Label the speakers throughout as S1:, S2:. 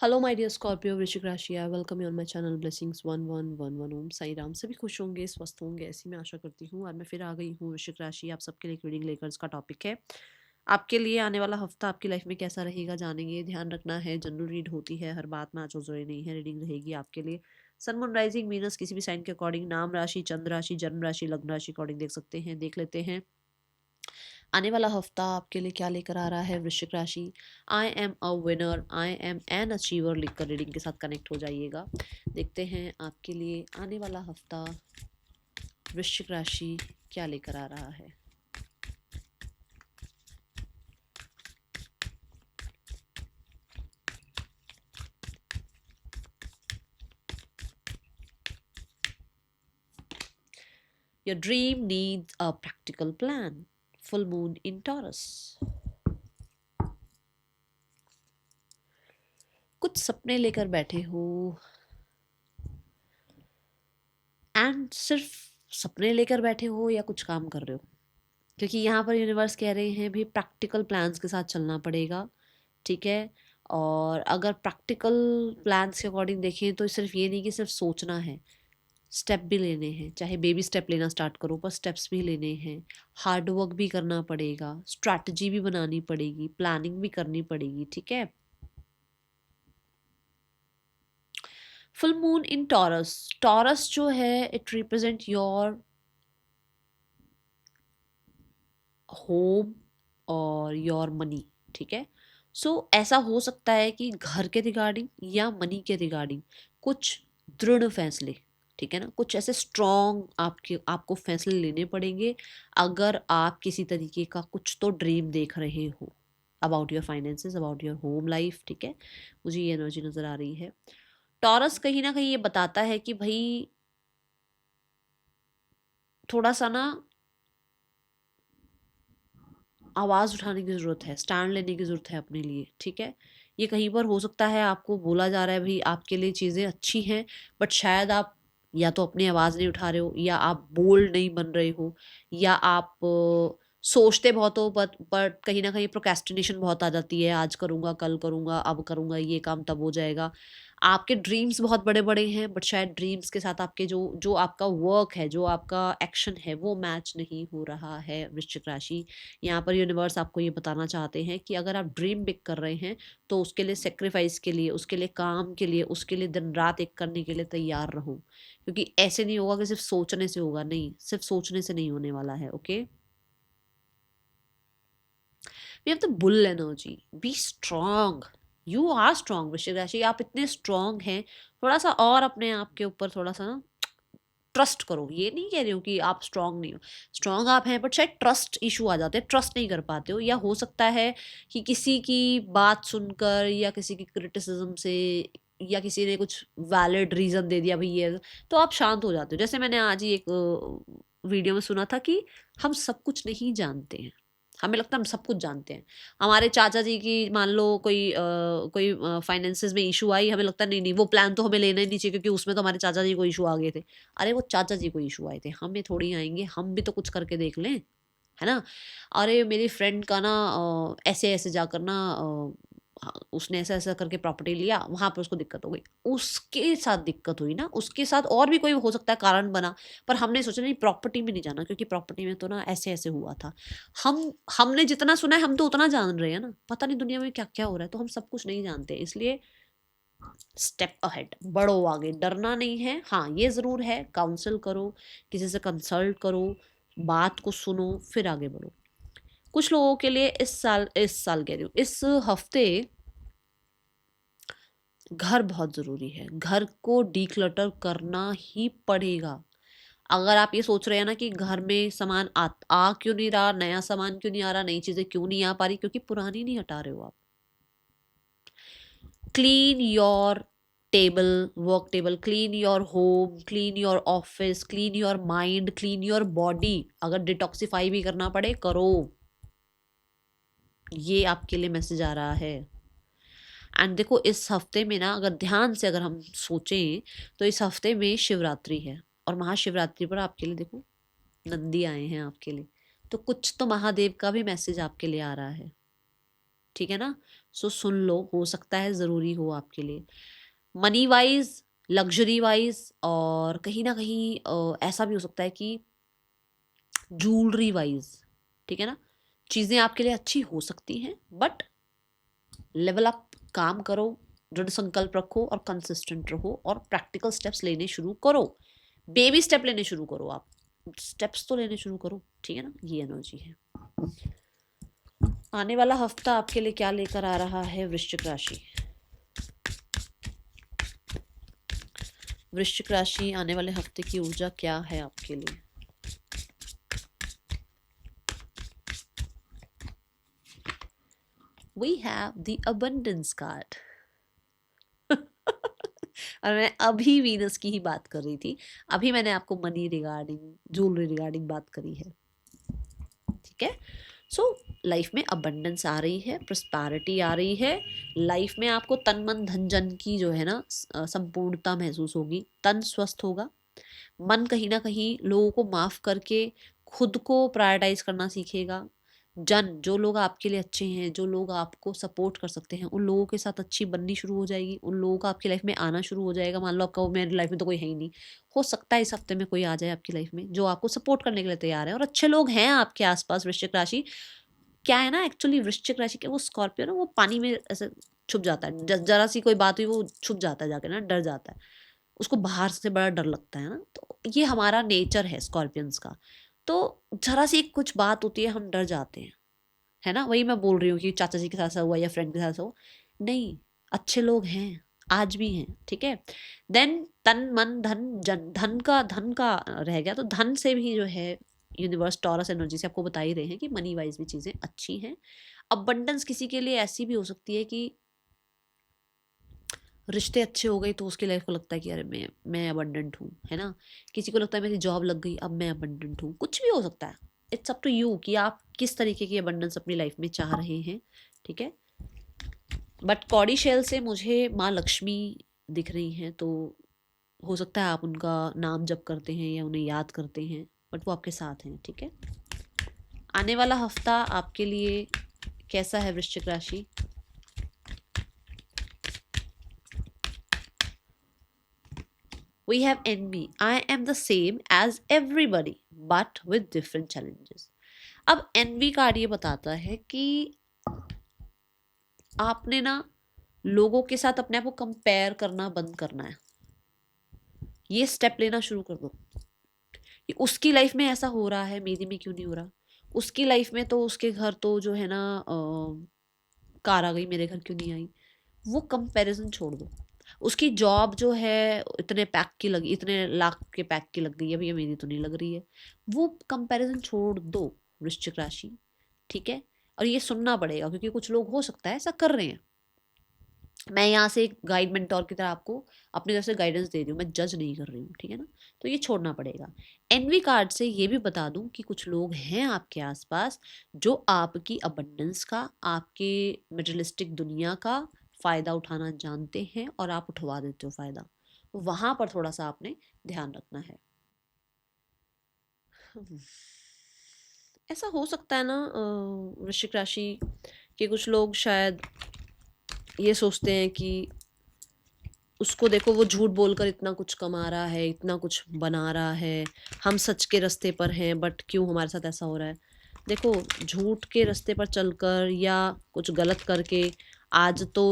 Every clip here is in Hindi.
S1: हेलो माय डियर स्कॉर्पियो वृश्चिक राशि, I welcome you on my channel blessings 1111 ओम साई राम। सभी खुश होंगे, स्वस्थ होंगे, ऐसी मैं आशा करती हूँ। और मैं फिर आ गई हूँ वृश्चिक राशि, आप सबके लिए एक रीडिंग लेकर। इसका टॉपिक है आपके लिए आने वाला हफ्ता आपकी लाइफ में कैसा रहेगा, जानेंगे। ध्यान रखना है, जनरल रीड होती है, हर बात मैच हो जरूरी नहीं है। रीडिंग रहेगी आपके लिए सन मून राइजिंग वीनस किसी भी साइन के अकॉर्डिंग, नाम राशि, चंद्र राशि, जन्म राशि, लग्न राशि अकॉर्डिंग देख सकते हैं। देख लेते हैं आने वाला हफ्ता आपके लिए क्या लेकर आ रहा है वृश्चिक राशि। I am a winner, I am an achiever लिखकर रीडिंग के साथ कनेक्ट हो जाइएगा। देखते हैं आपके लिए आने वाला हफ्ता वृश्चिक राशि क्या लेकर आ रहा है। Your dream needs a practical plan. Full moon in Taurus. कुछ सपने लेकर बैठे हो एंड सिर्फ सपने लेकर बैठे हो या कुछ काम कर रहे हो, क्योंकि यहाँ पर यूनिवर्स कह रहे हैं भी प्रैक्टिकल प्लान्स के साथ चलना पड़ेगा। ठीक है। और अगर प्रैक्टिकल प्लान्स के अकॉर्डिंग देखें तो सिर्फ ये नहीं कि सिर्फ सोचना है, स्टेप भी लेने हैं। चाहे बेबी स्टेप लेना स्टार्ट करो, पर स्टेप्स भी लेने हैं। हार्ड वर्क भी करना पड़ेगा, स्ट्रैटेजी भी बनानी पड़ेगी, प्लानिंग भी करनी पड़ेगी। ठीक है। Full moon in taurus, taurus जो है इट रिप्रेजेंट योर होम और योर मनी। ठीक है। सो ऐसा हो सकता है कि घर के रिगार्डिंग या मनी के रिगार्डिंग कुछ दृढ़ फैसले, ठीक है ना, कुछ ऐसे स्ट्रॉन्ग आपको फैसले लेने पड़ेंगे अगर आप किसी तरीके का कुछ तो ड्रीम देख रहे हो about your finances, about your home life. ठीक है। मुझे ये एनर्जी नजर आ रही है। टॉरस कहीं ना कहीं ये बताता है कि भाई थोड़ा सा ना आवाज़ उठाने की ज़रूरत है, स्टैंड लेने की ज़रूरत है अपने लिए। ठीक है। ये कहीं पर हो सकता है आपको बोला जा रहा है भाई आपके लिए चीज़ें अच्छी हैं, बट शायद आप या तो अपनी आवाज़ नहीं उठा रहे हो, या आप बोल्ड नहीं बन रहे हो, या आप सोचते बहुत हो बट कहीं ना कहीं प्रोक्रेस्टिनेशन बहुत आ जाती है। आज करूँगा, कल करूँगा, अब करूँगा, ये काम तब हो जाएगा। आपके ड्रीम्स बहुत बड़े बड़े हैं, बट शायद ड्रीम्स के साथ आपके जो जो आपका वर्क है, जो आपका एक्शन है, वो मैच नहीं हो रहा है वृश्चिक राशि। यहाँ पर यूनिवर्स आपको ये बताना चाहते हैं कि अगर आप ड्रीम बिग कर रहे हैं तो उसके लिए सेक्रीफाइस के लिए, उसके लिए काम के लिए, उसके लिए दिन रात एक करने के लिए तैयार रहो। क्योंकि ऐसे नहीं होगा कि सिर्फ सोचने से होगा, नहीं, सिर्फ सोचने से नहीं होने वाला है। Okay. We have the bull energy, be strong. You are strong वृश्चिक राशि, आप इतने स्ट्रांग हैं। थोड़ा सा और अपने आप के ऊपर थोड़ा सा ना ट्रस्ट करो। ये नहीं कह रही हूँ कि आप स्ट्रांग नहीं हो, स्ट्रांग आप हैं, बट शायद ट्रस्ट इशू आ जाते हैं, ट्रस्ट नहीं कर पाते हो। या हो सकता है कि किसी की बात सुनकर या किसी की क्रिटिसिज्म से या किसी ने कुछ वैलिड रीजन दे दिया भाई ये, तो आप शांत हो जाते हो। जैसे मैंने आज ही एक वीडियो में सुना था कि हम सब कुछ नहीं जानते हैं, हमें लगता है हम सब कुछ जानते हैं। हमारे चाचा जी की मान लो कोई फाइनेंसेस में इशू आई, हमें लगता है नहीं नहीं वो प्लान तो हमें लेना ही नहीं चाहिए क्योंकि उसमें तो हमारे चाचा जी को इशू आ गए थे। अरे वो चाचा जी को इशू आए थे, हमें थोड़ी आएंगे, हम भी तो कुछ करके देख लें, है ना। अरे मेरी फ्रेंड का ना ऐसे ऐसे जाकर ना उसने ऐसा ऐसा करके प्रॉपर्टी लिया, वहां पर उसको दिक्कत हो गई, उसके साथ दिक्कत हुई ना, उसके साथ और भी कोई हो सकता है कारण बना, पर हमने सोचा नहीं प्रॉपर्टी में नहीं जाना क्योंकि प्रॉपर्टी में तो ना ऐसे ऐसे हुआ था। हमने जितना सुना है हम तो उतना जान रहे हैं ना, पता नहीं दुनिया में क्या क्या हो रहा है, तो हम सब कुछ नहीं जानते। इसलिए स्टेप अहेड, बढ़ो आगे, डरना नहीं है। हाँ ये ज़रूर है, काउंसिल करो, किसी से कंसल्ट करो, बात को सुनो, फिर आगे बढ़ो। कुछ लोगों के लिए इस साल कह रही हूँ, इस हफ्ते घर बहुत ज़रूरी है, घर को डीक्लटर करना ही पड़ेगा। अगर आप ये सोच रहे हैं ना कि घर में सामान आ क्यों नहीं रहा, नया सामान क्यों नहीं आ रहा, नई चीज़ें क्यों नहीं आ पा रही, क्योंकि पुरानी नहीं हटा रहे हो आप। Clean your table, work table, clean your home, clean your office, clean your mind, clean your body. अगर डिटॉक्सिफाई भी करना पड़े करो, ये आपके लिए मैसेज आ रहा है। एंड देखो इस हफ्ते में ना अगर ध्यान से अगर हम सोचें तो इस हफ्ते में शिवरात्रि है, और महाशिवरात्रि पर आपके लिए देखो नंदी आए हैं आपके लिए, तो कुछ तो महादेव का भी मैसेज आपके लिए आ रहा है। ठीक है ना। सो सुन लो, हो सकता है ज़रूरी हो आपके लिए। मनी वाइज, लग्जरी वाइज, और कहीं ना कहीं ऐसा भी हो सकता है कि ज्वेलरी वाइज, ठीक है ना, चीज़ें आपके लिए अच्छी हो सकती हैं, बट लेवल अप, काम करो, दृढ़ संकल्प रखो और कंसिस्टेंट रहो और प्रैक्टिकल स्टेप्स लेने शुरू करो। बेबी स्टेप लेने शुरू करो, आप स्टेप्स तो लेने शुरू करो, ठीक है ना। ये एनर्जी है। आने वाला हफ्ता आपके लिए क्या लेकर आ रहा है वृश्चिक राशि? वृश्चिक राशि, आने वाले हफ्ते की ऊर्जा क्या है आपके लिए? We have the abundance card. और मैं अभी वीनस की ही बात कर रही थी। अभी मैंने आपको मनी रिगार्डिंग, ज्वेलरी रिगार्डिंग बात करी है, ठीक है। सो लाइफ में अबंडेंस आ रही है, प्रॉस्पेरिटी आ रही है, लाइफ में आपको तन मन धन जन की जो है ना संपूर्णता महसूस होगी, तन स्वस्थ होगा, मन कहीं ना कहीं लोगों को माफ करके खुद को प्रायोरिटाइज करना सीखेगा। जन, जो लोग आपके लिए अच्छे हैं, जो लोग आपको सपोर्ट कर सकते हैं, उन लोगों के साथ अच्छी बननी शुरू हो जाएगी, उन लोगों का आपकी लाइफ में आना शुरू हो जाएगा। मान लो आपका वो, मेरी लाइफ में तो कोई है ही नहीं, हो सकता है इस हफ्ते में कोई आ जाए आपकी लाइफ में जो आपको सपोर्ट करने के लिए तैयार है, और अच्छे लोग हैं आपके आसपास। वृश्चिक राशि क्या है ना, एक्चुअली वृश्चिक राशि के वो स्कॉर्पियो ना, वो पानी में ऐसे छुप जाता है, जरा सी कोई बात हुई वो छुप जाता है जाके ना, डर जाता है, उसको बाहर से बड़ा डर लगता है ना। तो ये हमारा नेचर है स्कॉर्पियंस का। तो जरा सी कुछ बात होती है हम डर जाते हैं, है ना। वही मैं बोल रही हूँ कि चाचा जी के साथ ऐसा हुआ या फ्रेंड के साथ ऐसा हो, नहीं, अच्छे लोग हैं, आज भी हैं, ठीक है। देन तन मन धन जन, धन का रह गया, तो धन से भी जो है यूनिवर्स टॉरस एनर्जी से आपको बता ही रहे हैं कि मनी वाइज भी चीज़ें अच्छी हैं। अबंडेंस किसी के लिए ऐसी भी हो सकती है कि रिश्ते अच्छे हो गए तो उसकी लाइफ को लगता है कि अरे मैं अबंडेंट हूँ, है ना। किसी को लगता है मेरी जॉब लग गई, अब मैं अबंडेंट हूँ, कुछ भी हो सकता है। इट्स अप टू यू कि आप किस तरीके की अबंडेंस अपनी लाइफ में चाह रहे हैं, ठीक है। बट कौड़ी शेल से मुझे माँ लक्ष्मी दिख रही हैं, तो हो सकता है आप उनका नाम जप करते हैं या उन्हें याद करते हैं, बट वो आपके साथ हैं, ठीक है। आने वाला हफ्ता आपके लिए कैसा है वृश्चिक राशि? We have envy. I am the same as everybody, but with different challenges. अब envy कार्ड ये बताता है कि आपने ना लोगों के साथ अपने आप को कंपेयर करना बंद करना है। ये स्टेप लेना शुरू कर दो कि उसकी लाइफ में ऐसा हो रहा है, मेरी में क्यों नहीं हो रहा। उसकी लाइफ में तो उसके घर तो जो है ना कार आ गई, मेरे घर क्यों नहीं आई। वो कंपैरिजन छोड़ दो। उसकी जॉब जो है इतने पैक की लगी, इतने लाख के पैक की लग गई है, भैया मेरी तो नहीं लग रही है। वो कंपैरिजन छोड़ दो वृश्चिक राशि, ठीक है। और ये सुनना पड़ेगा क्योंकि कुछ लोग हो सकता है ऐसा कर रहे हैं। मैं यहाँ से एक गाइड मेंटोर की तरह आपको अपनी तरफ से गाइडेंस दे रही हूँ, मैं जज नहीं कर रही हूँ, ठीक है ना। तो ये छोड़ना पड़ेगा। एनवी कार्ड से ये भी बता दूं कि कुछ लोग हैं आपके आसपास जो आपकी अबंडेंस का, आपके मटेरियलिस्टिक दुनिया का फायदा उठाना जानते हैं और आप उठवा देते हो फायदा। वहां पर थोड़ा सा आपने ध्यान रखना है। ऐसा हो सकता है ना वृश्चिक राशि के कुछ लोग शायद ये सोचते हैं कि उसको देखो, वो झूठ बोलकर इतना कुछ कमा रहा है, इतना कुछ बना रहा है, हम सच के रास्ते पर हैं, बट क्यों हमारे साथ ऐसा हो रहा है। देखो, झूठ के रास्ते पर चलकर या कुछ गलत करके आज तो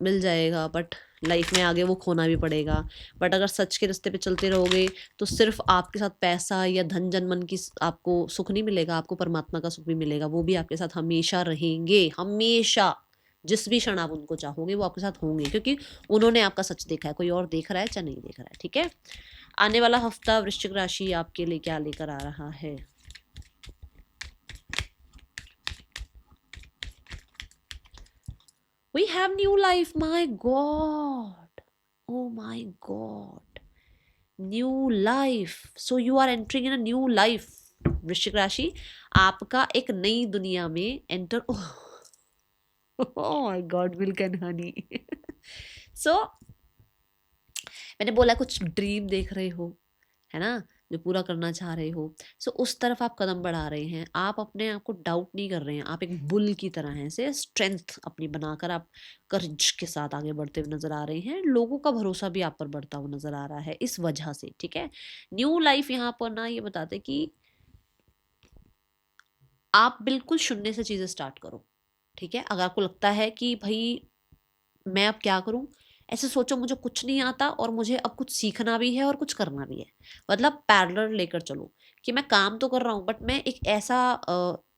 S1: मिल जाएगा, बट लाइफ में आगे वो खोना भी पड़ेगा। बट अगर सच के रास्ते पे चलते रहोगे तो सिर्फ आपके साथ पैसा या धन जन मन की आपको सुख नहीं मिलेगा, आपको परमात्मा का सुख भी मिलेगा। वो भी आपके साथ हमेशा रहेंगे, हमेशा। जिस भी क्षण आप उनको चाहोगे वो आपके साथ होंगे, क्योंकि उन्होंने आपका सच देखा है, कोई और देख रहा है चाहे नहीं देख रहा है, ठीक है। आने वाला हफ्ता वृश्चिक राशि आपके लिए क्या लेकर आ रहा है? We have new life, my God. Oh my God. New life. So you are entering in a new life. वृश्चिक राशि, आपका एक नई दुनिया में enter. Oh my God, milk and honey. So मैंने बोला कुछ ड्रीम देख रहे हो, है ना, जो पूरा करना चाह रहे हो। सो उस तरफ आप कदम बढ़ा रहे हैं, आप अपने आप को डाउट नहीं कर रहे हैं, आप एक बुल की तरह हैं, से स्ट्रेंथ अपनी बनाकर आप कर्ज के साथ आगे बढ़ते हुए नजर आ रहे हैं। लोगों का भरोसा भी आप पर बढ़ता हुआ नजर आ रहा है इस वजह से, ठीक है। न्यू लाइफ यहाँ पर ना ये बताते कि आप बिल्कुल शून्य से चीजें स्टार्ट करो, ठीक है। अगर आपको लगता है कि भाई मैं अब क्या करूं, ऐसे सोचो मुझे कुछ नहीं आता और मुझे अब कुछ सीखना भी है और कुछ करना भी है। मतलब पैरेलल लेकर चलो कि मैं काम तो कर रहा हूँ बट मैं एक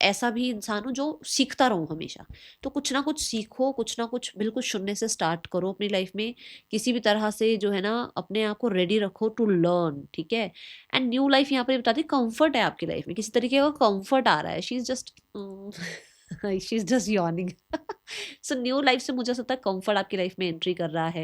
S1: ऐसा भी इंसान हूँ जो सीखता रहूं हमेशा। तो कुछ ना कुछ सीखो, कुछ ना कुछ बिल्कुल शून्य से स्टार्ट करो अपनी लाइफ में, किसी भी तरह से जो है ना अपने आप को रेडी रखो टू लर्न, ठीक है। एंड न्यू लाइफ यहाँ पर ये बताती है कंफर्ट है आपकी लाइफ में, किसी तरीके का कंफर्ट आ रहा है। She is just she is just yawning. So new life से मुझे ऐसा लगता है कंफर्ट आपकी लाइफ में एंट्री कर रहा है।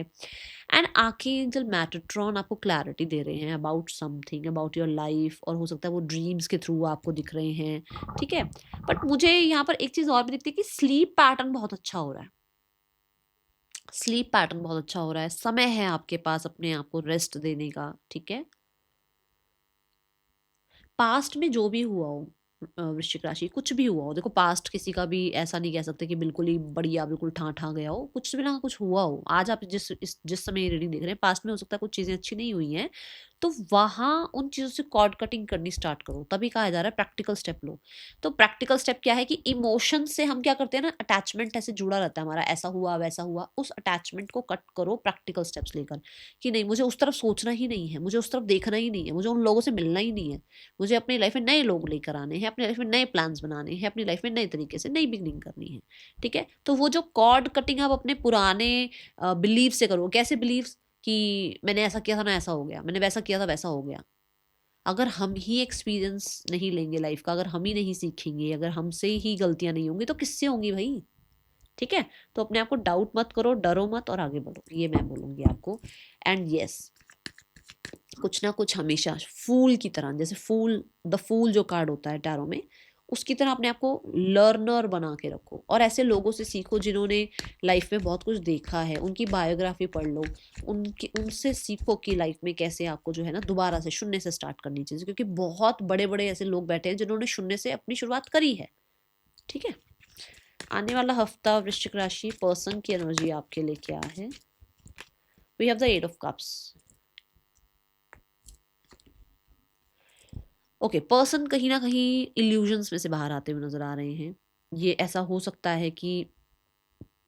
S1: एंड आर्कएंजल मेटाट्रॉन आपको क्लैरिटी दे रहे हैं about something, about your life, और हो सकता है वो ड्रीम्स के थ्रू आपको दिख रहे हैं, ठीक है। बट मुझे यहाँ पर एक चीज और भी दिखती है कि स्लीप पैटर्न बहुत अच्छा हो रहा है। स्लीप पैटर्न बहुत अच्छा हो रहा है, समय है आपके पास अपने आप को रेस्ट देने का, ठीक है। पास्ट में जो भी हुआ हो, वृश्चिक राशि कुछ भी हुआ हो, देखो पास्ट किसी का भी ऐसा नहीं कह सकते कि बिल्कुल ही बढ़िया बिल्कुल ठा ठा गया हो, कुछ भी ना कुछ हुआ हो। आज आप जिस समय रीडिंग देख रहे हैं, पास्ट में हो सकता है कुछ चीजें अच्छी नहीं हुई हैं, तो वहां उन चीजों से कॉर्ड कटिंग करनी स्टार्ट करो। तभी कहा जा रहा है प्रैक्टिकल स्टेप लो। तो प्रैक्टिकल स्टेप क्या है कि इमोशन से हम क्या करते हैं ना, अटैचमेंट ऐसे जुड़ा रहता है हमारा, ऐसा हुआ वैसा हुआ, उस अटैचमेंट को कट करो प्रैक्टिकल स्टेप्स लेकर कि नहीं मुझे उस तरफ सोचना ही नहीं है, मुझे उस तरफ देखना ही नहीं है, मुझे उन लोगों से मिलना ही नहीं है, मुझे अपनी लाइफ में नए लोग लेकर आने हैं, अपनी लाइफ में नए प्लान्स बनाने हैं, अपनी लाइफ में नए तरीके से नई बिगनिंग करनी है, ठीक है। तो वो जो कॉर्ड कटिंग आप अपने पुराने बिलीव से करो। कैसे बिलीव्स कि मैंने ऐसा किया था ना ऐसा हो गया, मैंने वैसा किया था वैसा हो गया। अगर हम ही एक्सपीरियंस नहीं लेंगे लाइफ का, अगर हम ही नहीं सीखेंगे, अगर हमसे ही गलतियां नहीं होंगी तो किससे होंगी भाई, ठीक है। तो अपने आप को डाउट मत करो, डरो मत और आगे बढ़ो, ये मैं बोलूंगी आपको। एंड यस, कुछ ना कुछ हमेशा फूल की तरह, जैसे फूल, द फूल जो कार्ड होता है टैरो में, उसकी तरह अपने आप को लर्नर बना के रखो और ऐसे लोगों से सीखो जिन्होंने लाइफ में बहुत कुछ देखा है, उनकी बायोग्राफी पढ़ लो, उनसे सीखो कि लाइफ में कैसे आपको जो है ना दोबारा से शून्य से स्टार्ट करनी चाहिए, क्योंकि बहुत बड़े बड़े ऐसे लोग बैठे हैं जिन्होंने शून्य से अपनी शुरुआत करी है, ठीक है। आने वाला हफ्ता वृश्चिक राशि पर्सन की एनर्जी आपके लिए क्या है? We have the 8 of cups. Okay, person कहीं ना कहीं इल्यूजन्स में से बाहर आते हुए नजर आ रहे हैं। ये ऐसा हो सकता है कि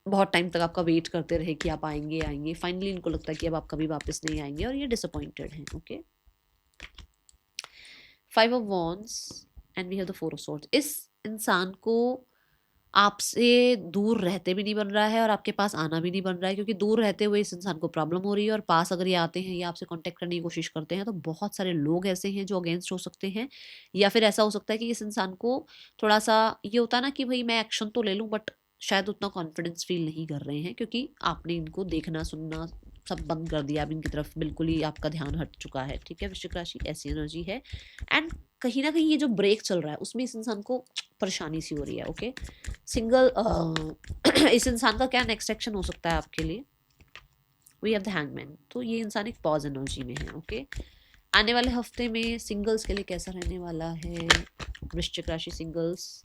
S1: बहुत टाइम तक आपका वेट करते रहे कि आप आएंगे आएंगे, फाइनली इनको लगता है कि अब आप कभी वापस नहीं आएंगे और ये डिसअपॉइंटेड हैं। Okay, 5 of wands and we have the 4 of swords. इस इंसान को आपसे दूर रहते भी नहीं बन रहा है और आपके पास आना भी नहीं बन रहा है, क्योंकि दूर रहते हुए इस इंसान को प्रॉब्लम हो रही है और पास अगर ये आते हैं या आपसे कांटेक्ट करने की कोशिश करते हैं तो बहुत सारे लोग ऐसे हैं जो अगेंस्ट हो सकते हैं। या फिर ऐसा हो सकता है कि इस इंसान को थोड़ा सा ये होता है ना कि भाई मैं एक्शन तो ले लूँ बट शायद उतना कॉन्फिडेंस फील नहीं कर रहे हैं, क्योंकि आपने इनको देखना सुनना सब बंद कर दिया, अब इनकी तरफ बिल्कुल ही आपका ध्यान हट चुका है, ठीक है। वृश्चिक राशि ऐसी एनर्जी है। एंड कहीं ना कहीं ये जो ब्रेक चल रहा है उसमें इस इंसान को परेशानी सी हो रही है। ओके, सिंगल इस इंसान का क्या नेक्स्ट एक्शन हो सकता है आपके लिए? We have the hangman. तो ये इंसान एक पॉज एनर्जी में है। ओके, आने वाले हफ्ते में सिंगल्स के लिए कैसा रहने वाला है? वृश्चिक राशि सिंगल्स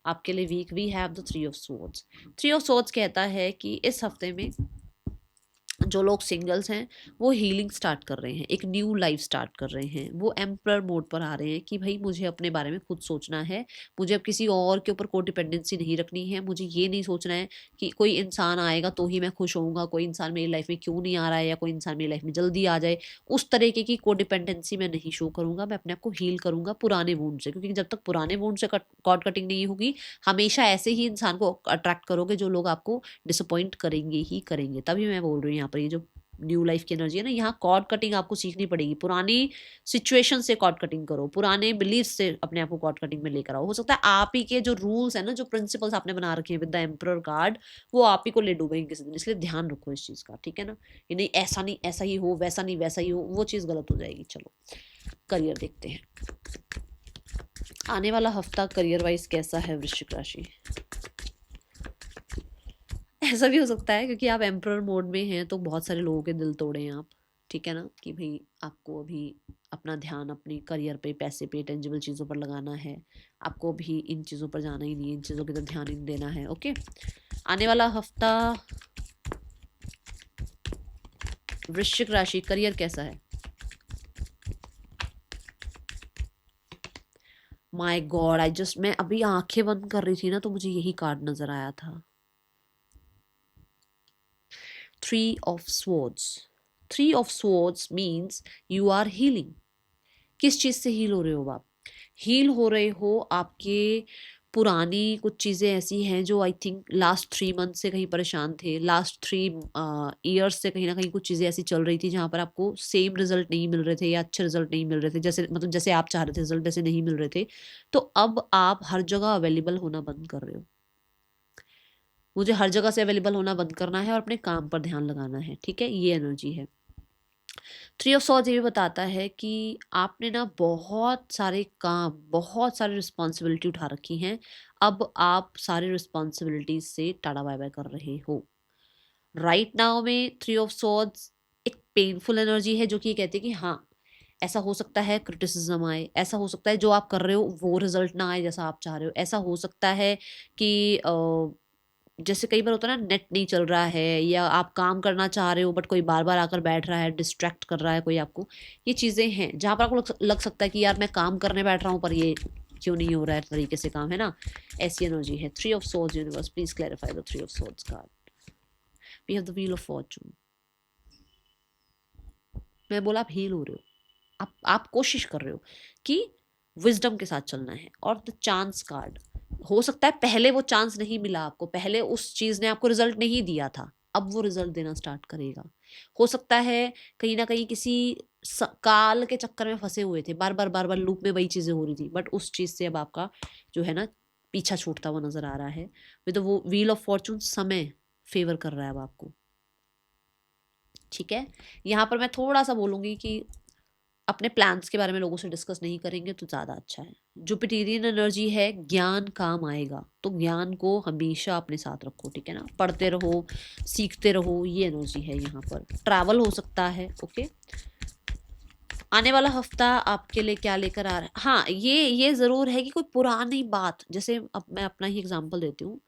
S1: आपके लिए week. We have the 3 of swords. 3 of swords कहता है कि इस हफ्ते में जो लोग सिंगल्स हैं वो हीलिंग स्टार्ट कर रहे हैं, एक न्यू लाइफ स्टार्ट कर रहे हैं, वो एम्परर मोड पर आ रहे हैं कि भाई मुझे अपने बारे में खुद सोचना है, मुझे अब किसी और के ऊपर कोडिपेंडेंसी नहीं रखनी है, मुझे ये नहीं सोचना है कि कोई इंसान आएगा तो ही मैं खुश होऊंगा, कोई इंसान मेरी लाइफ में क्यों नहीं आ रहा है या कोई इंसान मेरी लाइफ में जल्दी आ जाए, उस तरीके की कोडिपेंडेंसी मैं नहीं शो करूंगा। मैं अपने आप को हील करूंगा पुराने वुंड से, क्योंकि जब तक पुराने वुंड से कॉर्ड कटिंग नहीं होगी हमेशा ऐसे ही इंसान को अट्रैक्ट करोगे जो लोग आपको डिसअपॉइंट करेंगे ही करेंगे। तभी मैं बोल रही हूँ यहाँ पर ये जो न्यू लाइफ की एनर्जी है ना, यहाँ कॉर्ड कटिंग आपको सीखनी पड़ेगी। पुरानी सिचुएशन से कॉर्ड कटिंग करो, पुराने बिलीफ से अपने आप को कॉर्ड कटिंग में लेकर आओ। हो सकता है आप ही के जो रूल्स है ना, जो प्रिंसिपल्स आपने बना रखे हैं विद द एम्परर कार्ड, वो आप ही को ले डूबेंगे किसी दिन। इसलिए ध्यान रखो इस चीज का, ठीक है ना। ये नहीं ऐसा नहीं ऐसा ही हो, वैसा नहीं वैसा ही हो, वो चीज गलत हो जाएगी। चलो करियर देखते हैं, आने वाला हफ्ता करियर वाइज कैसा है वृश्चिक राशि? ऐसा भी हो सकता है क्योंकि आप एम्परर मोड में हैं तो बहुत सारे लोगों के दिल तोड़े हैं आप, ठीक है ना, कि भाई आपको अभी अपना ध्यान अपने करियर पे, पैसे पे, टेंजिबल चीज़ों पर लगाना है, आपको भी इन चीज़ों पर जाना ही नहीं है, इन चीज़ों की तरफ ध्यान ही नहीं देना है। ओके, आने वाला हफ्ता वृश्चिक राशि, करियर कैसा है? माय गॉड, मैं अभी आंखें बंद कर रही थी ना तो मुझे यही कार्ड नजर आया था, 3 of swords. 3 of swords means you are healing. किस चीज़ से हील हो रहे हो आप? हील हो रहे हो आपके पुरानी कुछ चीज़ें ऐसी हैं जो आई थिंक लास्ट 3 मंथ से कहीं परेशान थे, लास्ट 3 ईयर्स से कहीं ना कहीं कुछ चीज़ें ऐसी चल रही थी जहाँ पर आपको सेम रिजल्ट नहीं मिल रहे थे या अच्छे रिजल्ट नहीं मिल रहे थे, जैसे मतलब जैसे आप चाह रहे थे रिजल्ट वैसे नहीं मिल रहे थे। तो अब आप हर जगह अवेलेबल होना बंद कर रहे हो। मुझे हर जगह से अवेलेबल होना बंद करना है और अपने काम पर ध्यान लगाना है, ठीक है, ये एनर्जी है। 3 ऑफ सॉर्ड्स ये भी बताता है कि आपने ना बहुत सारे काम, बहुत सारी रिस्पॉन्सिबिलिटी उठा रखी हैं, अब आप सारी रिस्पॉन्सिबिलिटीज से टाटा बाय बाय कर रहे हो। राइट नाउ में 3 ऑफ सॉर्ड्स एक पेनफुल एनर्जी है जो कि ये कहती है कि हाँ, ऐसा हो सकता है क्रिटिसिज्म आए, ऐसा हो सकता है जो आप कर रहे हो वो रिजल्ट ना आए जैसा आप चाह रहे हो, ऐसा हो सकता है कि जैसे कई बार होता है ना, नेट नहीं चल रहा है या आप काम करना चाह रहे हो बट कोई बार बार आकर बैठ रहा है, डिस्ट्रैक्ट कर रहा है कोई आपको। ये चीज़ें हैं जहाँ पर आपको लग सकता है कि यार मैं काम करने बैठ रहा हूँ पर ये क्यों नहीं हो रहा है तरीके से काम, है ना, ऐसी एनर्जी है। 3 of swords universe, please clarify the 3 of swords card. We have the wheel of fortune. मैं बोला आप हील हो रहे हो, आप कोशिश कर रहे हो कि विजडम के साथ चलना है। और द चांस कार्ड, हो सकता है पहले वो चांस नहीं मिला आपको, पहले उस चीज ने आपको रिजल्ट नहीं दिया था, अब वो रिजल्ट देना स्टार्ट करेगा। हो सकता है कहीं ना कहीं किसी काल के चक्कर में फंसे हुए थे, बार बार लूप में वही चीजें हो रही थी, बट उस चीज से अब आपका जो है ना पीछा छूटता हुआ नजर आ रहा है। विद वो व्हील ऑफ फॉर्चून समय फेवर कर रहा है अब आपको, ठीक है। यहाँ पर मैं थोड़ा सा बोलूंगी कि अपने प्लान्स के बारे में लोगों से डिस्कस नहीं करेंगे तो ज़्यादा अच्छा है। जुपिटेरियन एनर्जी है, ज्ञान काम आएगा, तो ज्ञान को हमेशा अपने साथ रखो, ठीक है ना, पढ़ते रहो, सीखते रहो, ये एनर्जी है। यहाँ पर ट्रैवल हो सकता है। ओके, आने वाला हफ्ता आपके लिए क्या लेकर आ रहा है? हाँ, ये ज़रूर है कि कोई पुरानी बात, जैसे अब मैं अपना ही एग्जांपल देती हूँ।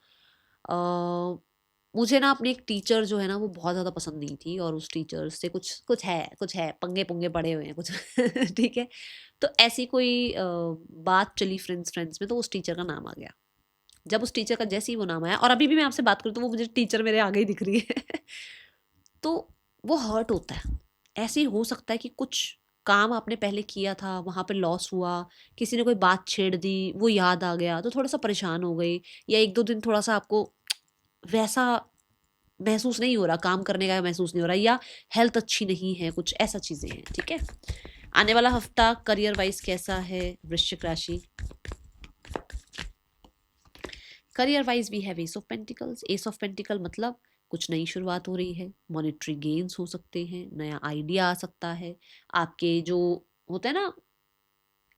S1: मुझे ना अपनी एक टीचर जो है ना वो बहुत ज़्यादा पसंद नहीं थी, और उस टीचर से कुछ है पंगे पुंगे पड़े हुए हैं कुछ ठीक है। तो ऐसी कोई बात चली फ्रेंड्स फ्रेंड्स में, तो उस टीचर का नाम आ गया। जब उस टीचर का जैसे ही वो नाम आया, और अभी भी मैं आपसे बात करूँ तो वो मुझे टीचर मेरे आगे ही दिख रही है तो वो हर्ट होता है। ऐसे ही हो सकता है कि कुछ काम आपने पहले किया था, वहाँ पे लॉस हुआ, किसी ने कोई बात छेड़ दी, वो याद आ गया तो थोड़ा सा परेशान हो गई, या 1-2 दिन थोड़ा सा आपको वैसा महसूस नहीं हो रहा, काम करने का महसूस नहीं हो रहा, या हेल्थ अच्छी नहीं है, कुछ ऐसा चीजें हैं, ठीक है। आने वाला हफ्ता करियर वाइज कैसा है वृश्चिक राशि? Career wise we have ace of pentacles. Ace of pentacle मतलब कुछ नई शुरुआत हो रही है, मॉनेटरी गेन्स हो सकते हैं, नया आइडिया आ सकता है, आपके जो होते हैं ना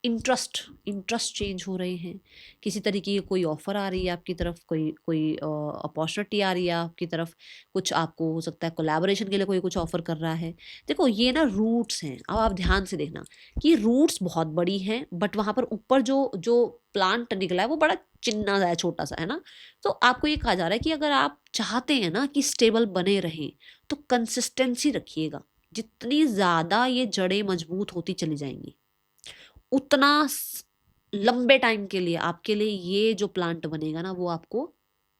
S1: इंटरेस्ट चेंज हो रहे हैं, किसी तरीके की कोई ऑफर आ रही है आपकी तरफ, कोई कोई अपॉर्चुनिटी आ रही है आपकी तरफ, कुछ आपको हो सकता है कोलैबोरेशन के लिए कोई कुछ ऑफर कर रहा है। देखो ये ना रूट्स हैं, अब आप ध्यान से देखना कि रूट्स बहुत बड़ी हैं, बट वहां पर ऊपर जो जो प्लांट निकला है वो बड़ा चिन्ना सा है, छोटा सा है ना। तो आपको ये कहा जा रहा है कि अगर आप चाहते हैं ना कि स्टेबल बने रहें तो कंसिस्टेंसी रखिएगा। जितनी ज्यादा ये जड़ें मजबूत होती चली जाएंगी, उतना लंबे टाइम के लिए आपके लिए ये जो प्लांट बनेगा ना वो आपको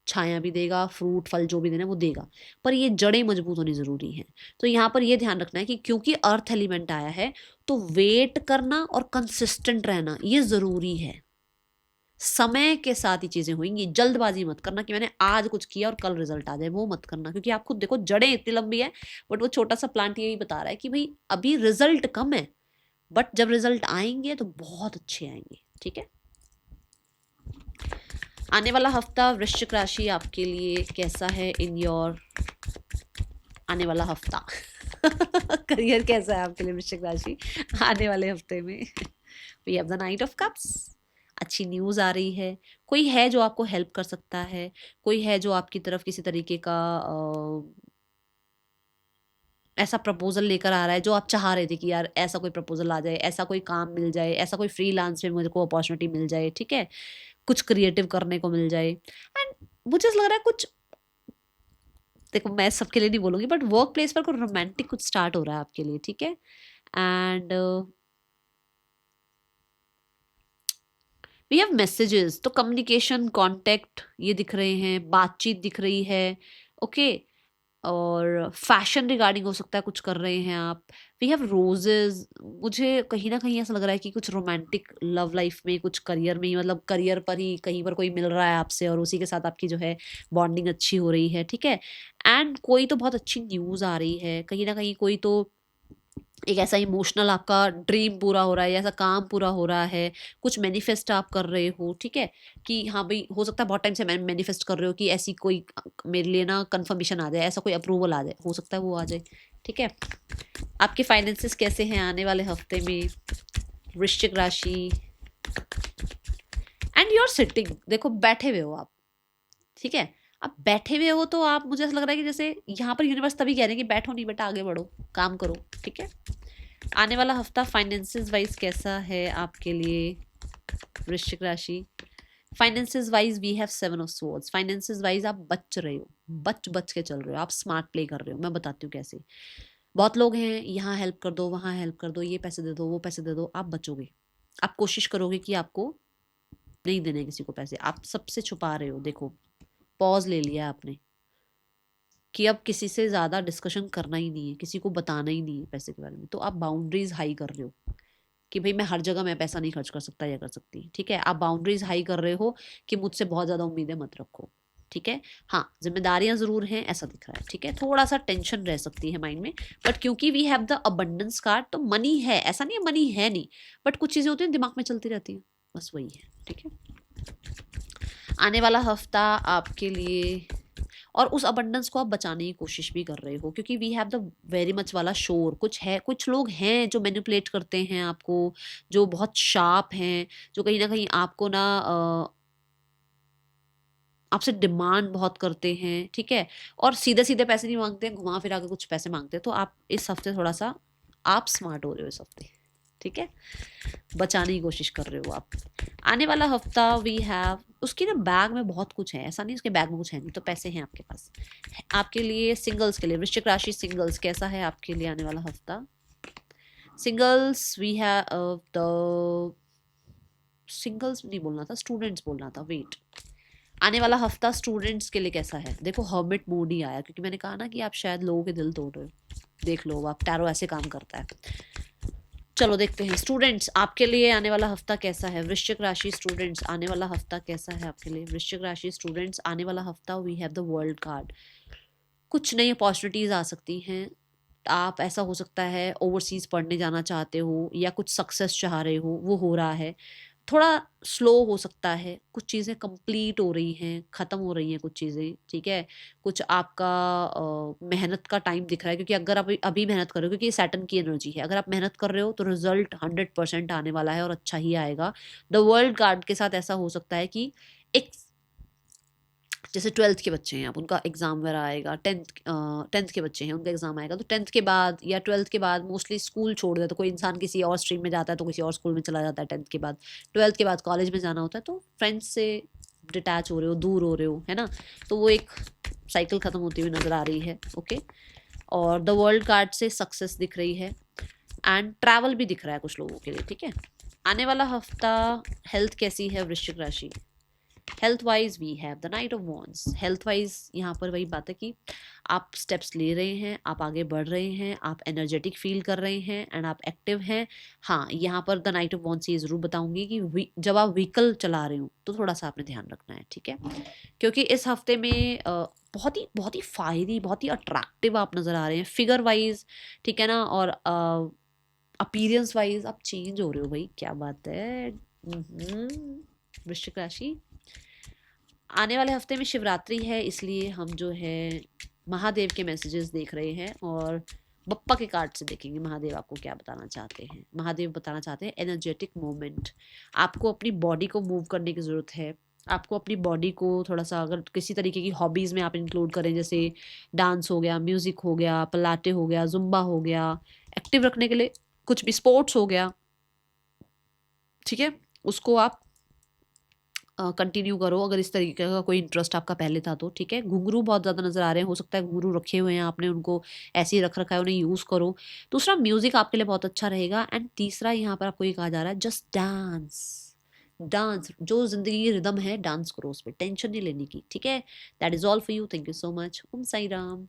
S1: छाया भी देगा, फ्रूट फल जो भी देना है वो देगा, पर ये जड़ें मजबूत होनी जरूरी है। तो यहाँ पर ये ध्यान रखना है कि क्योंकि अर्थ एलिमेंट आया है तो वेट करना और कंसिस्टेंट रहना ये जरूरी है। समय के साथ ही चीजें होंगी, जल्दबाजी मत करना कि मैंने आज कुछ किया और कल रिजल्ट आ जाए, वो मत करना, क्योंकि आप खुद देखो जड़ें इतनी लंबी है, बट वो छोटा सा प्लांट यही बता रहा है कि भाई अभी रिजल्ट कम है, बट जब रिजल्ट आएंगे तो बहुत अच्छे आएंगे, ठीक है। आने वाला हफ्ता वृश्चिक राशि आपके लिए कैसा है इन योर आने वाला हफ्ता करियर कैसा है आपके लिए वृश्चिक राशि आने वाले हफ्ते में? We have the knight of cups. अच्छी न्यूज आ रही है, कोई है जो आपको हेल्प कर सकता है, कोई है जो आपकी तरफ किसी तरीके का ऐसा प्रपोजल लेकर आ रहा है जो आप चाह रहे थे कि यार ऐसा कोई प्रपोजल आ जाए, ऐसा कोई काम मिल जाए, ऐसा कोई फ्रीलांस में मुझे को अपॉर्चुनिटी मिल जाए, ठीक है, कुछ क्रिएटिव करने को मिल जाए। एंड मुझे ऐसा लग रहा है कुछ, देखो मैं सबके लिए नहीं बोलूंगी, बट वर्क प्लेस पर कुछ रोमांटिक कुछ स्टार्ट हो रहा है आपके लिए, ठीक है। एंड वी हैव मैसेजेस, तो कम्युनिकेशन, कांटेक्ट ये दिख रहे हैं, बातचीत दिख रही है, ओके। और फैशन रिगार्डिंग हो सकता है कुछ कर रहे हैं आप। वी हैव रोजेज, मुझे कहीं ना कहीं ऐसा लग रहा है कि कुछ रोमांटिक लव लाइफ में, कुछ करियर में ही, मतलब करियर पर ही कहीं पर कोई मिल रहा है आपसे और उसी के साथ आपकी जो है बॉन्डिंग अच्छी हो रही है, ठीक है। एंड कोई तो बहुत अच्छी न्यूज़ आ रही है कहीं ना कहीं, कोई तो एक ऐसा इमोशनल आपका ड्रीम पूरा हो रहा है, ऐसा काम पूरा हो रहा है, कुछ मैनिफेस्ट आप कर रहे हो, ठीक है। कि हाँ भाई, हो सकता है बहुत टाइम से मैनिफेस्ट कर रहे हो कि ऐसी कोई मेरे लिए ना कंफर्मेशन आ जाए, ऐसा कोई अप्रूवल आ जाए, हो सकता है वो आ जाए, ठीक है। आपके फाइनेंसेस कैसे हैं आने वाले हफ्ते में, वृश्चिक राशि। एंड यू आर सिटिंग, देखो बैठे हुए हो आप, ठीक है। आप बैठे हुए हो तो आप, मुझे ऐसा लग रहा है कि जैसे यहाँ पर यूनिवर्स तभी कह रहे हैं कि बैठो नहीं बेटा, आगे बढ़ो, काम करो, ठीक है। आने वाला हफ्ता फाइनेंसेस वाइज कैसा है आपके लिए वृश्चिक राशि। Finances wise we have 7 of swords. Finances wise आप बच रहे हो, बच बच के चल रहे हो, आप स्मार्ट प्ले कर रहे हो। मैं बताती हूँ कैसे। बहुत लोग हैं, यहाँ हेल्प कर दो, वहाँ हेल्प कर दो, ये पैसे दे दो, वो पैसे दे दो, आप बचोगे। आप कोशिश करोगे कि आपको नहीं देने किसी को पैसे, आप सबसे छुपा रहे हो। देखो, पॉज ले लिया आपने कि अब किसी से ज़्यादा डिस्कशन करना ही नहीं है, किसी को बताना ही नहीं है पैसे के बारे में, तो आप बाउंड्रीज हाई कर रहे हो कि भाई मैं हर जगह मैं पैसा नहीं खर्च कर सकता या कर सकती, ठीक है। आप बाउंड्रीज हाई कर रहे हो कि मुझसे बहुत ज़्यादा उम्मीदें मत रखो, ठीक है। हाँ, जिम्मेदारियां ज़रूर हैं ऐसा दिख रहा है, ठीक है। थोड़ा सा टेंशन रह सकती है माइंड में, बट क्योंकि we have the abundance card, तो मनी है, ऐसा नहीं है मनी है नहीं, बट कुछ चीज़ें होती हैं दिमाग में चलती रहती हैं, बस वही है, ठीक है। आने वाला हफ्ता आपके लिए, और उस अबंडेंस को आप बचाने की कोशिश भी कर रहे हो, क्योंकि we have the very much वाला शोर। कुछ है, कुछ लोग हैं जो मैनिपुलेट करते हैं आपको, जो बहुत शार्प हैं, जो कहीं ना कहीं आपको ना आपसे डिमांड बहुत करते हैं, ठीक है। और सीधे सीधे पैसे नहीं मांगते हैं, घुमा फिरा के कुछ पैसे मांगते हैं। तो आप इस हफ्ते थोड़ा सा आप स्मार्ट हो रहे हो इस हफ्ते, ठीक है। बचाने की कोशिश कर रहे हो आप। आने वाला हफ्ता वी हैव, उसकी ना बैग में बहुत कुछ है, ऐसा नहीं उसके बैग में कुछ है नहीं, तो पैसे हैं आपके पास। आपके लिए सिंगल्स के लिए, वृश्चिक राशि सिंगल्स कैसा है आपके लिए आने वाला हफ्ता। Singles we have the, singles नहीं बोलना था, स्टूडेंट्स बोलना था, वेट। आने वाला हफ्ता स्टूडेंट्स के लिए कैसा है। देखो हर्मिट मोड ही आया, क्योंकि मैंने कहा ना कि आप शायद लोगों के दिल तोड़ रहे हो। देख लो, आप टैरो ऐसे काम करता है। चलो देखते हैं स्टूडेंट्स आपके लिए आने वाला हफ्ता कैसा है। वृश्चिक राशि स्टूडेंट्स आने वाला हफ्ता कैसा है आपके लिए। वृश्चिक राशि स्टूडेंट्स आने वाला हफ्ता we have the world card. कुछ नई अपॉर्चुनिटीज आ सकती हैं। आप, ऐसा हो सकता है ओवरसीज पढ़ने जाना चाहते हो या कुछ सक्सेस चाह रहे हो, वो हो रहा है। थोड़ा स्लो हो सकता है, कुछ चीज़ें कंप्लीट हो रही हैं, ख़त्म हो रही हैं कुछ चीज़ें, ठीक है। कुछ आपका मेहनत का टाइम दिख रहा है, क्योंकि अगर आप अभी मेहनत कर रहे हो, क्योंकि ये सैटर्न की एनर्जी है, अगर आप मेहनत कर रहे हो तो रिजल्ट 100% आने वाला है और अच्छा ही आएगा। द वर्ल्ड कार्ड के साथ ऐसा हो सकता है कि एक, जैसे 12th के बच्चे हैं, अब उनका एग्ज़ाम वगैरह आएगा, 10th के बच्चे हैं उनका एग्ज़ाम आएगा, तो 10th के बाद या 12th के बाद मोस्टली स्कूल छोड़ देता है। तो कोई इंसान किसी और स्ट्रीम में जाता है तो किसी और स्कूल में चला जाता है 10th के बाद। 12th के बाद कॉलेज में जाना होता है, तो फ्रेंड्स से डिटैच हो रहे हो, दूर हो रहे हो, है ना। तो वो एक साइकिल ख़त्म होती हुई नज़र आ रही है, ओके। और द वर्ल्ड कार्ड से सक्सेस दिख रही है एंड ट्रैवल भी दिख रहा है कुछ लोगों के लिए, ठीक है। आने वाला हफ्ता हेल्थ कैसी है वृश्चिक राशि। Health wise we have the knight of wands. Health wise यहाँ पर वही बात है कि आप स्टेप्स ले रहे हैं, आप आगे बढ़ रहे हैं, आप एनर्जेटिक फील कर रहे हैं एंड आप एक्टिव हैं। हाँ, यहाँ पर द नाइट ऑफ वॉन्ड्स ये ज़रूर बताऊंगी कि जब आप व्हीकल चला रहे हो तो थोड़ा सा आपने ध्यान रखना है, ठीक है। क्योंकि इस हफ्ते में बहुत ही फायरी, बहुत ही अट्रैक्टिव आप नज़र आ रहे हैं फिगर वाइज, ठीक है ना। और अपीयरेंस वाइज आप चेंज हो रहे हो भाई, क्या बात है। वृश्चिक राशि आने वाले हफ्ते में शिवरात्रि है, इसलिए हम जो है महादेव के मैसेजेस देख रहे हैं और बप्पा के कार्ड से देखेंगे महादेव आपको क्या बताना चाहते हैं। महादेव बताना चाहते हैं एनर्जेटिक मूवमेंट। आपको अपनी बॉडी को मूव करने की ज़रूरत है, आपको अपनी बॉडी को थोड़ा सा, अगर किसी तरीके की हॉबीज़ में आप इंक्लूड करें, जैसे डांस हो गया, म्यूज़िक हो गया, पलाटे हो गया, जुम्बा हो गया, एक्टिव रखने के लिए कुछ भी स्पोर्ट्स हो गया, ठीक है, उसको आप कंटिन्यू करो, अगर इस तरीके का कोई इंटरेस्ट आपका पहले था तो, ठीक है। घुंघरू बहुत ज़्यादा नज़र आ रहे हैं, हो सकता है घुंघरू रखे हुए हैं आपने, उनको ऐसे ही रख रखा है, उन्हें यूज़ करो। दूसरा, म्यूज़िक आपके लिए बहुत अच्छा रहेगा। एंड तीसरा, यहाँ पर आपको ये कहा जा रहा है, जस्ट डांस। डांस, जो जिंदगी की रिदम है, डांस करो, उस पर टेंशन नहीं लेने की, ठीक है। That is all for you. Thank you so much. Om Sai Ram.